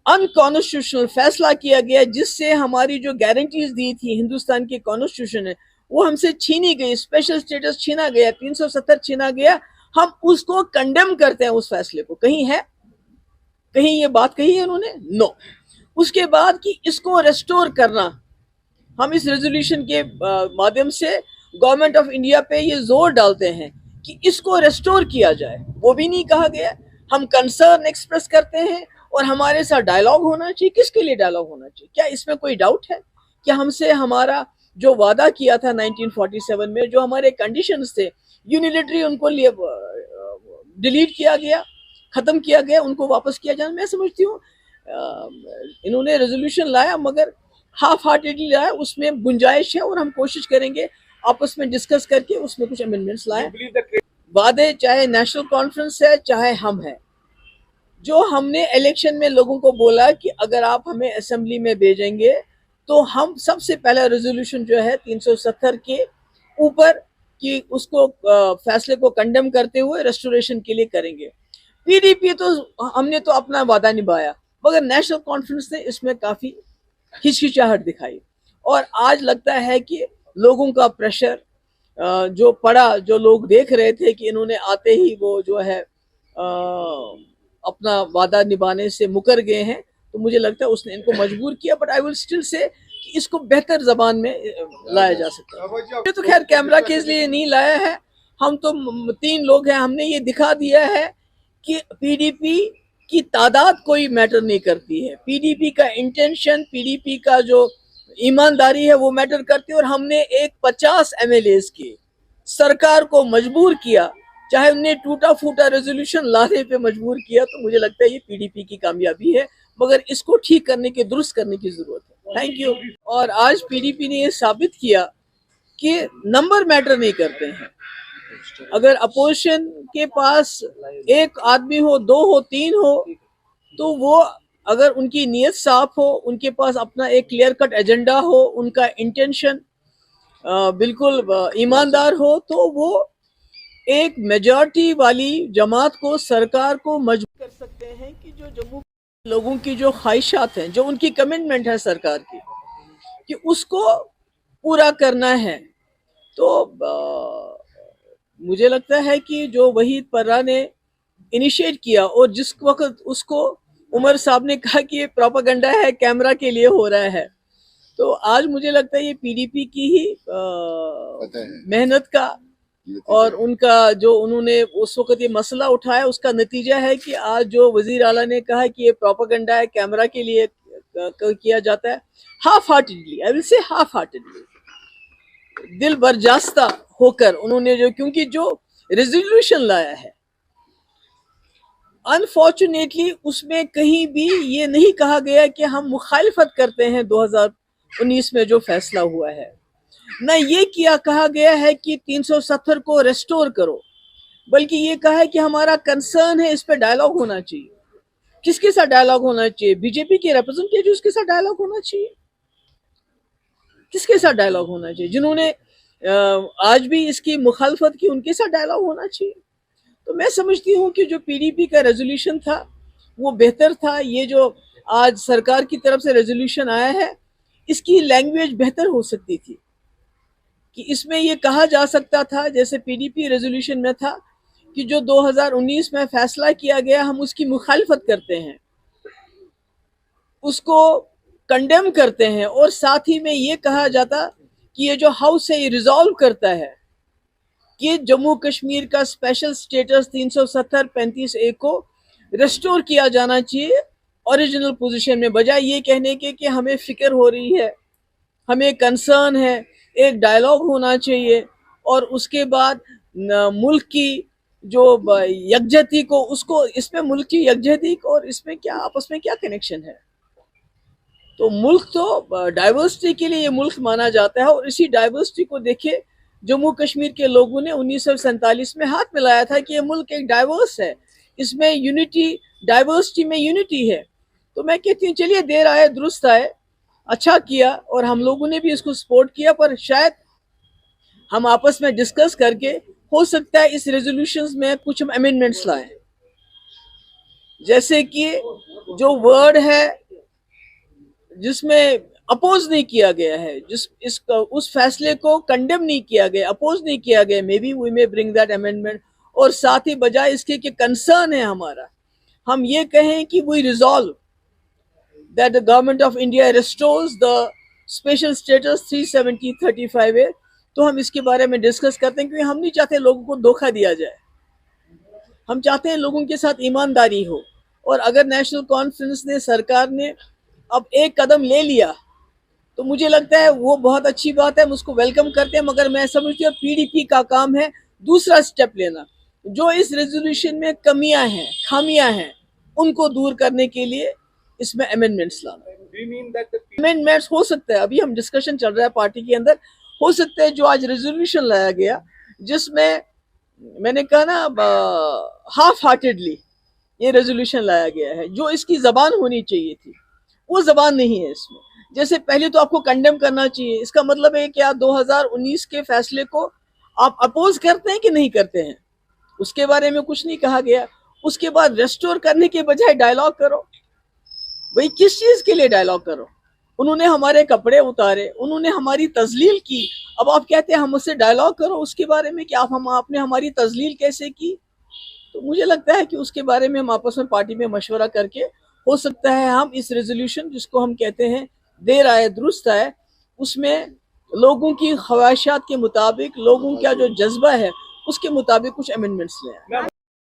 Unconstitutional फैसला किया गया, जिससे हमारी जो गारंटीज दी थी हिंदुस्तान के कॉन्स्टिट्यूशन ने वो हमसे छीनी गई, स्पेशल स्टेटस छीना गया, 370 छीना गया। हम उसको कंडेम करते हैं उस फैसले को। कहीं है, कहीं ये बात कही है उन्होंने? नो। उसके बाद कि इसको रेस्टोर करना, हम इस रेजोल्यूशन के माध्यम से गवर्नमेंट ऑफ इंडिया पे ये जोर डालते हैं कि इसको रेस्टोर किया जाए, वो भी नहीं कहा गया। हम कंसर्न एक्सप्रेस करते हैं और हमारे साथ डायलॉग होना चाहिए। किसके लिए डायलॉग होना चाहिए? क्या इसमें कोई डाउट है कि हमसे हमारा जो वादा किया था 1947 में, जो हमारे कंडीशंस थे, यूनिलैटरली उनको लिए डिलीट किया गया, खत्म किया गया, उनको वापस किया जाना। मैं समझती हूँ इन्होंने रेजोल्यूशन लाया मगर हाफ हार्टेडली लाया, उसमें गुंजाइश है और हम कोशिश करेंगे आपस में डिस्कस करके उसमें कुछ अमेंडमेंट्स लाएं। वादे चाहे नेशनल कॉन्फ्रेंस है चाहे हम है, जो हमने इलेक्शन में लोगों को बोला कि अगर आप हमें असेंबली में भेजेंगे तो हम सबसे पहला रेजोल्यूशन जो है 370 के ऊपर कि उसको फैसले को कंडेम करते हुए रेस्टोरेशन के लिए करेंगे। पीडीपी तो हमने तो अपना वादा निभाया, मगर नेशनल कॉन्फ्रेंस ने इसमें काफी हिचकिचाहट दिखाई और आज लगता है कि लोगों का प्रेशर जो पड़ा, जो लोग देख रहे थे कि इन्होंने आते ही वो जो है अपना वादा निभाने से मुकर गए हैं, तो मुझे लगता है उसने इनको मजबूर किया। But I will still say कि इसको बेहतर जबान में लाया जा सकता है। ये तो खैर कैमरा के लिए नहीं लाया है, हम तो 3 लोग हैं, हमने ये दिखा दिया है कि पीडीपी की तादाद कोई मैटर नहीं करती है, पीडीपी का इंटेंशन, पीडीपी का जो ईमानदारी है वो मैटर करती है। और हमने एक 50 एमएलएज की सरकार को मजबूर किया, चाहे उन्हें टूटा फूटा रेजोल्यूशन लाने पे मजबूर किया, तो मुझे लगता है ये पीडीपी की कामयाबी है, मगर इसको ठीक करने की, दुरुस्त करने की जरूरत है। Thank you. और आज पीडीपी ने ये साबित किया कि नंबर मैटर नहीं करते हैं। अगर अपोजिशन के पास एक आदमी हो, 2 हो, 3 हो, तो वो अगर उनकी नीयत साफ हो, उनके पास अपना एक क्लियर कट एजेंडा हो, उनका इंटेंशन बिल्कुल ईमानदार हो, तो वो एक मेजॉरिटी वाली जमात को, सरकार को मजबूर कर सकते हैं कि जो जम्मू के लोगों की जो ख्वाहिशात हैं, जो उनकी कमिटमेंट है सरकार की, कि उसको पूरा करना है। तो मुझे लगता है कि जो वहीद पर्रा ने इनिशिएट किया और जिस वक्त उसको उमर साहब ने कहा कि ये प्रोपेगेंडा है, कैमरा के लिए हो रहा है, तो आज मुझे लगता है ये पीडीपी की ही मेहनत का और उनका जो उन्होंने उस वक्त ये मसला उठाया उसका नतीजा है कि आज जो वजीर आला ने कहा कि ये प्रोपेगेंडा है, कैमरा के लिए किया जाता है, half heartedly, I will say half heartedly, दिल बर्जास्ता होकर उन्होंने जो, क्योंकि जो रेजोल्यूशन लाया है अनफॉर्चुनेटली उसमें कहीं भी ये नहीं कहा गया कि हम मुखालिफत करते हैं 2019 में जो फैसला हुआ है, न ये कहा गया है कि 370 को रेस्टोर करो, बल्कि ये कहा है कि हमारा कंसर्न है, इस पे डायलॉग होना चाहिए। किसके साथ डायलॉग होना चाहिए? बीजेपी के रिप्रेजेंटेटिव के साथ डायलॉग होना चाहिए। किसके साथ डायलॉग होना चाहिए? जिन्होंने आज भी इसकी मुखालफत की, उनके साथ डायलॉग होना चाहिए। तो मैं समझती हूँ कि जो पीडीपी का रेजोल्यूशन था वो बेहतर था। ये जो आज सरकार की तरफ से रेजोल्यूशन आया है, इसकी लैंग्वेज बेहतर हो सकती थी कि इसमें ये कहा जा सकता था, जैसे पीडीपी रेजोल्यूशन में था कि जो 2019 में फैसला किया गया हम उसकी मुखालफत करते हैं, उसको कंडेम करते हैं, और साथ ही में ये कहा जाता कि ये जो हाउस है ये रिजॉल्व करता है कि जम्मू कश्मीर का स्पेशल स्टेटस 370-35A को रेस्टोर किया जाना चाहिए ओरिजिनल पोजीशन में, बजाय ये कहने के कि हमें फिक्र हो रही है, हमें कंसर्न है, एक डायलॉग होना चाहिए, और उसके बाद मुल्क की जो यकजहती को, उसको, इसमें मुल्क की यकजहती और इसमें क्या, आपस में क्या कनेक्शन है? तो मुल्क तो डाइवर्सिटी के लिए ये मुल्क माना जाता है, और इसी डाइवर्सिटी को देखिए जम्मू कश्मीर के लोगों ने 1947 में हाथ मिलाया था कि ये मुल्क एक डाइवर्स है, इसमें यूनिटी, डाइवर्सिटी में यूनिटी है। तो मैं कहती हूँ चलिए देर आए दुरुस्त आए, अच्छा किया, और हम लोगों ने भी इसको सपोर्ट किया, पर शायद हम आपस में डिस्कस करके हो सकता है इस रेजोल्यूशंस में कुछ हम अमेंडमेंट्स लाएं, जैसे कि जो वर्ड है جس میں اپوز نہیں کیا گیا ہے, اس فیصلے کو کنڈیم نہیں کیا گیا, اپوز نہیں کیا گیا, مے بی وی میں برنگ دیٹ امینڈمنٹ. اور ساتھ ہی بجائے اس کے کہ کنسرن ہے ہمارا, ہم یہ کہیں کہ we resolve that the government of India restores the special status 370/35A. تو ہم اس کے بارے میں ڈسکس کرتے ہیں, کیونکہ ہم نہیں چاہتے لوگوں کو دھوکہ دیا جائے, ہم چاہتے ہیں لوگوں کے ساتھ ایمانداری ہو. اور اگر نیشنل کانفرنس نے, سرکار نے اب ایک قدم لے لیا تو مجھے لگتا ہے وہ بہت اچھی بات ہے, ہم اس کو ویلکم کرتے ہیں. مگر میں سمجھتی ہوں پی ڈی پی کا کام ہے دوسرا سٹیپ لینا, جو اس ریزولوشن میں کمیاں ہیں, خامیاں ہیں, ان کو دور کرنے کے لیے اس میں امینڈمنٹس لانا. امینڈمنٹس ہو سکتا ہے, ابھی ہم ڈسکشن چل رہا ہے پارٹی کے اندر, ہو سکتا ہے جو آج ریزولوشن لایا گیا جس میں نے کہا نا ہاف ہارٹیڈلی یہ ریزولوشن لایا گیا ہے, جو اس کی زبان ہونی چاہیے تھی وہ زبان نہیں ہے اس میں. جیسے پہلے تو آپ کو کنڈیم کرنا چاہیے, اس کا مطلب ہے کہ آپ 2019 کے فیصلے کو آپ اپوز کرتے ہیں کہ نہیں کرتے ہیں, اس کے بارے میں کچھ نہیں کہا گیا. اس کے بعد ریسٹور کرنے کے بجائے ڈائلاگ کرو. بھئی کس چیز کے لیے ڈائلاگ کرو؟ انہوں نے ہمارے کپڑے اتارے, انہوں نے ہماری تذلیل کی, اب آپ کہتے ہیں ہم اس سے ڈائلاگ کرو اس کے بارے میں کہ آپ نے ہماری تذلیل کیسے کی. تو مجھے لگتا ہے کہ اس کے بارے میں ہم آپس میں پارٹی میں مشورہ کر کے, ہو سکتا ہے ہم اس ریزولوشن جس کو ہم کہتے ہیں دیر آئے درست آئے, اس میں لوگوں کی خواہشات کے مطابق, لوگوں کا جو جذبہ ہے اس کے مطابق کچھ امینڈمنٹس لے آئیں.